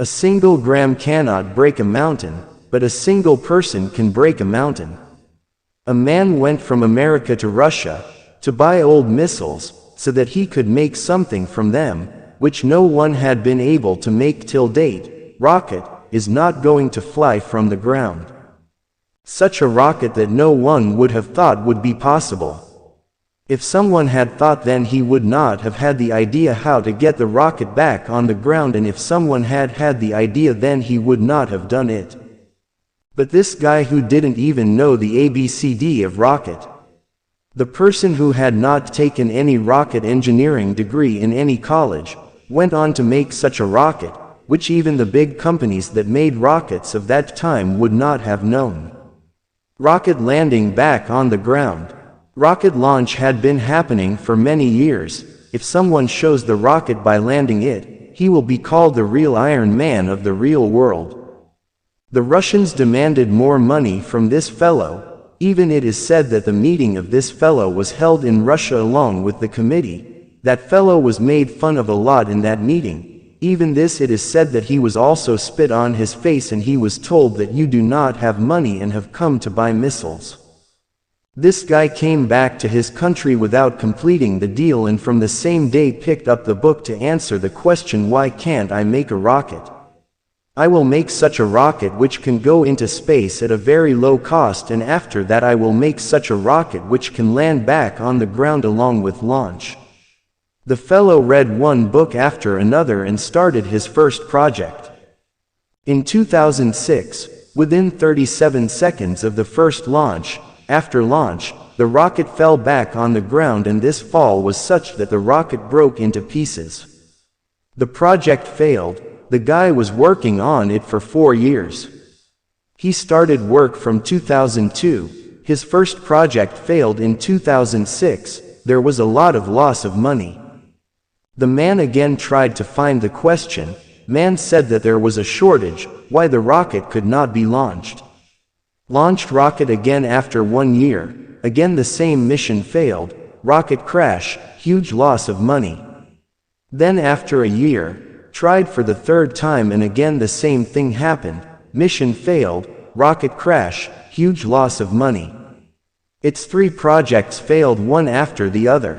A single gram cannot break a mountain, but a single person can break a mountain. A man went from America to Russia to buy old missiles so that he could make something from them, which no one had been able to make till date. Rocket is not going to fly from the ground. Such a rocket that no one would have thought would be possible. If someone had thought, then he would not have had the idea how to get the rocket back on the ground, and if someone had had the idea, then he would not have done it. But this guy who didn't even know the ABCD of rocket, the person who had not taken any rocket engineering degree in any college, went on to make such a rocket, which even the big companies that made rockets of that time would not have known. Rocket landing back on the ground. Rocket launch had been happening for many years. If someone shows the rocket by landing it, he will be called the real Iron Man of the real world. The Russians demanded more money from this fellow. Even it is said that the meeting of this fellow was held in Russia along with the committee. That fellow was made fun of a lot in that meeting. Even this, it is said that he was also spit on his face, and he was told that you do not have money and have come to buy missiles. This guy came back to his country without completing the deal, and from the same day picked up the book to answer the question, why can't I make a rocket? I will make such a rocket which can go into space at a very low cost, and after that I will make such a rocket which can land back on the ground along with launch. The fellow read one book after another and started his first project. In 2006, within 37 seconds of the first launch, after launch, the rocket fell back on the ground, and this fall was such that the rocket broke into pieces. The project failed. The guy was working on it for 4 years. He started work from 2002. His first project failed in 2006. There was a lot of loss of money. The man again tried to find the question. Man said that there was a shortage, why the rocket could not be launched. Launched rocket again after 1 year. Again the same mission failed. Rocket crash, huge loss of money. Then after a year, tried for the third time, and again the same thing happened. Mission failed, rocket crash, huge loss of money. Its 3 projects failed one after the other.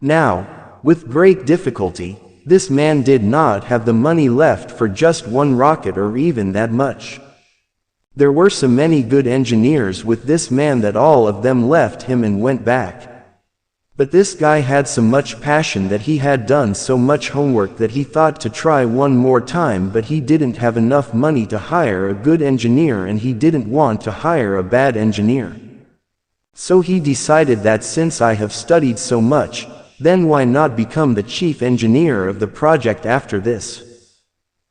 Now, with great difficulty, this man did not have the money left for just one rocket, or even that much. There were so many good engineers with this man that all of them left him and went back. But this guy had so much passion that he had done so much homework that he thought to try one more time, but he didn't have enough money to hire a good engineer, and he didn't want to hire a bad engineer. So he decided that since I have studied so much, then why not become the chief engineer of the project after this?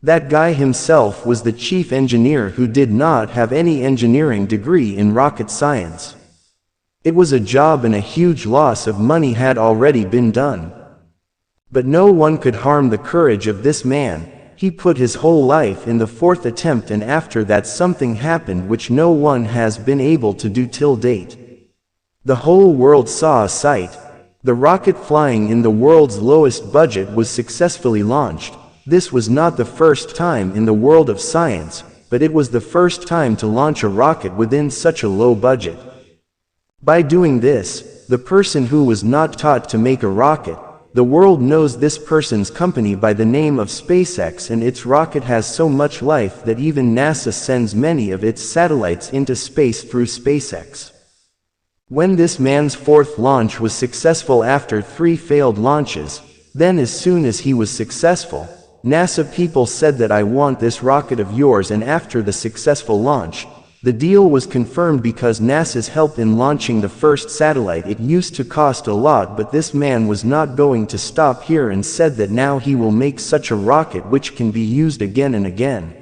That guy himself was the chief engineer who did not have any engineering degree in rocket science. It was a job, and a huge loss of money had already been done. But no one could harm the courage of this man. He put his whole life in the 4th attempt, and after that something happened which no one has been able to do till date. The whole world saw a sight. The rocket flying in the world's lowest budget was successfully launched. This was not the first time in the world of science, but it was the first time to launch a rocket within such a low budget. By doing this, the person who was not taught to make a rocket, the world knows this person's company by the name of SpaceX, and its rocket has so much life that even NASA sends many of its satellites into space through SpaceX. When this man's 4th launch was successful after 3 failed launches, then as soon as he was successful, NASA people said that I want this rocket of yours, and after the successful launch, the deal was confirmed because NASA's help in launching the first satellite, it used to cost a lot, but this man was not going to stop here and said that now he will make such a rocket which can be used again and again.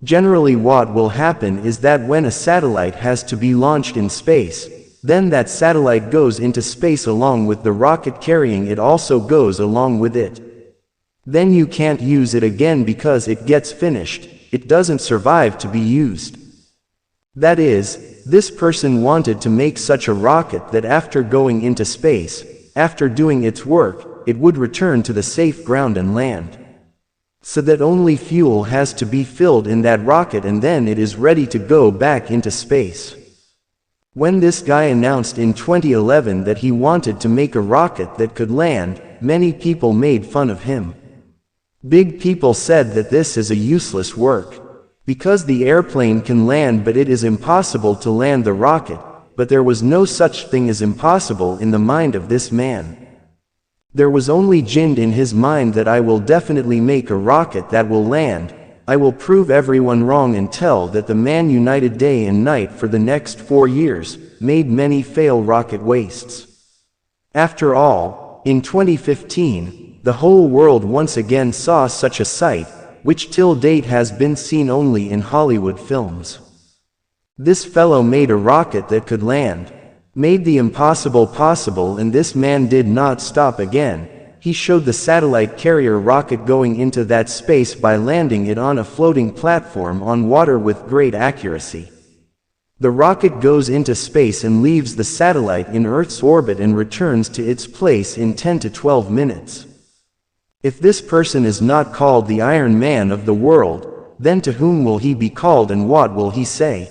Generally what will happen is that when a satellite has to be launched in space, then that satellite goes into space along with the rocket carrying it also goes along with it. Then you can't use it again because it gets finished, it doesn't survive to be used. That is, this person wanted to make such a rocket that after going into space, after doing its work, it would return to the safe ground and land. so that only fuel has to be filled in that rocket and then it is ready to go back into space. When this guy announced in 2011 that he wanted to make a rocket that could land, many people made fun of him. Big people said that this is a useless work, because the airplane can land but it is impossible to land the rocket, but there was no such thing as impossible in the mind of this man. There was only jinned in his mind that I will definitely make a rocket that will land, I will prove everyone wrong and tell that the man united day and night for the next 4 years, made many fail rocket wastes. After all, in 2015, the whole world once again saw such a sight, which till date has been seen only in Hollywood films. This fellow made a rocket that could land, made the impossible possible, and this man did not stop again. He showed the satellite carrier rocket going into that space by landing it on a floating platform on water with great accuracy. The rocket goes into space and leaves the satellite in Earth's orbit and returns to its place in 10 to 12 minutes. If this person is not called the Iron Man of the world, then to whom will he be called and what will he say?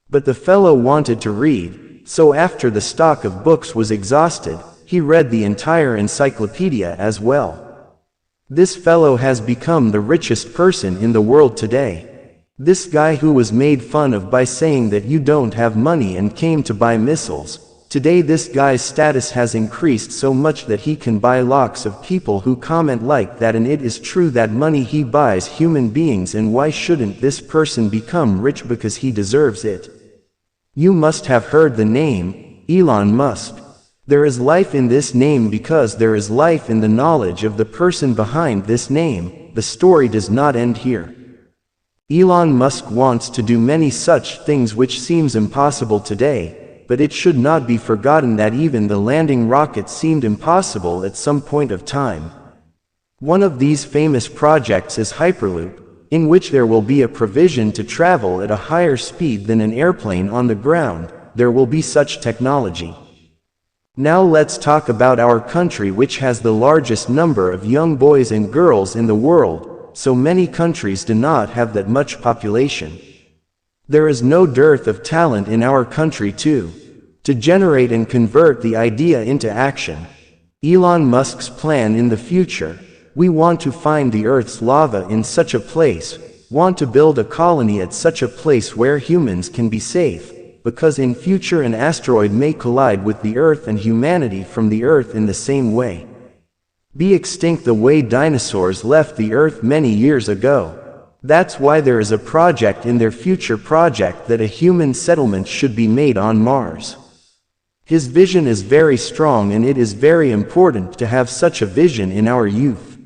But the fellow wanted to read, so after the stock of books was exhausted, he read the entire encyclopedia as well. This fellow has become the richest person in the world today. This guy who was made fun of by saying that you don't have money and came to buy missiles, today this guy's status has increased so much that he can buy lakhs of people who comment like that, and it is true that money he buys human beings, and why shouldn't this person become rich because he deserves it? You must have heard the name, Elon Musk. There is life in this name because there is life in the knowledge of the person behind this name. The story does not end here. Elon Musk wants to do many such things which seems impossible today, but it should not be forgotten that even the landing rocket seemed impossible at some point of time. One of these famous projects is Hyperloop, in which there will be a provision to travel at a higher speed than an airplane on the ground. There will be such technology. Now let's talk about our country, which has the largest number of young boys and girls in the world. So many countries do not have that much population. There is no dearth of talent in our country too, to generate and convert the idea into action. Elon Musk's plan in the future: we want to find the Earth's lava in such a place, want to build a colony at such a place where humans can be safe, because in future an asteroid may collide with the Earth and humanity from the Earth in the same way be extinct the way dinosaurs left the Earth many years ago. That's why there is a project in their future project that a human settlement should be made on Mars. His vision is very strong, and it is very important to have such a vision in our youth.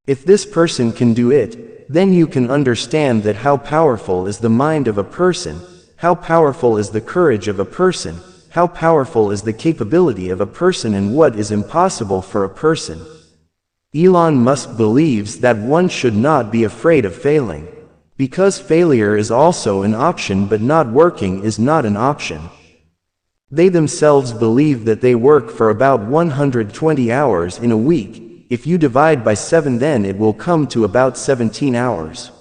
If this person can do it, then you can understand that how powerful is the mind of a person, how powerful is the courage of a person, how powerful is the capability of a person, and what is impossible for a person. Elon Musk believes that one should not be afraid of failing, because failure is also an option, but not working is not an option. They themselves believe that they work for about 120 hours in a week. If you divide by 7, then it will come to about 17 hours.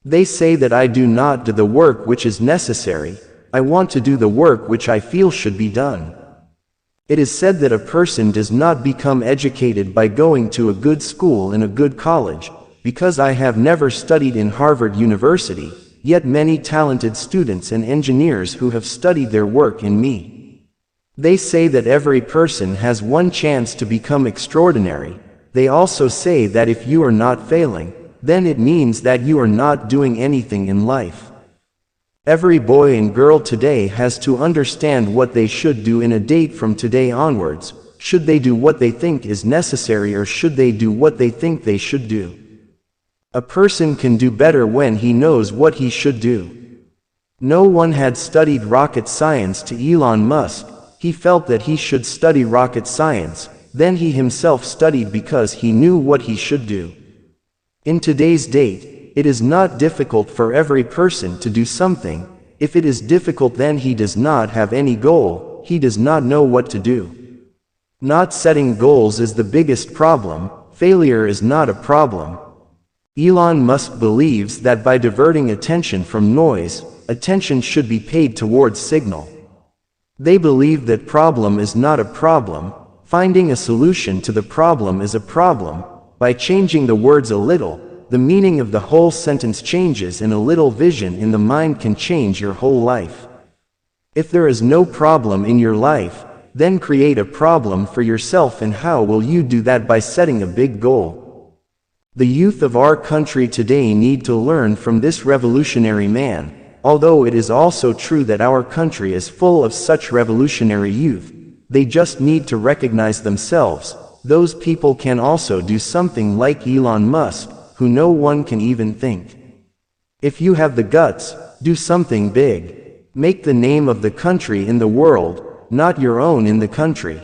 They say that I do not do the work which is necessary, I want to do the work which I feel should be done. It is said that a person does not become educated by going to a good school and a good college, because I have never studied in Harvard University, yet many talented students and engineers who have studied their work in me. They say that every person has one chance to become extraordinary. They also say that if you are not failing, then it means that you are not doing anything in life. Every boy and girl today has to understand what they should do in a date from today onwards. Should they do what they think is necessary, or should they do what they think they should do? A person can do better when he knows what he should do. No one had studied rocket science to Elon Musk. He felt that he should study rocket science, then he himself studied because he knew what he should do. In today's date, it is not difficult for every person to do something. If it is difficult, then he does not have any goal, he does not know what to do. Not setting goals is the biggest problem. Failure is not a problem. Elon Musk believes that by diverting attention from noise, attention should be paid towards signal. They believe that problem is not a problem, finding a solution to the problem is a problem. By changing the words a little, the meaning of the whole sentence changes, and a little vision in the mind can change your whole life. If there is no problem in your life, then create a problem for yourself. And how will you do that? By setting a big goal. The youth of our country today need to learn from this revolutionary man, although it is also true that our country is full of such revolutionary youth. They just need to recognize themselves. Those people can also do something like Elon Musk, who no one can even think. If you have the guts, do something big. Make the name of the country in the world, not your own in the country.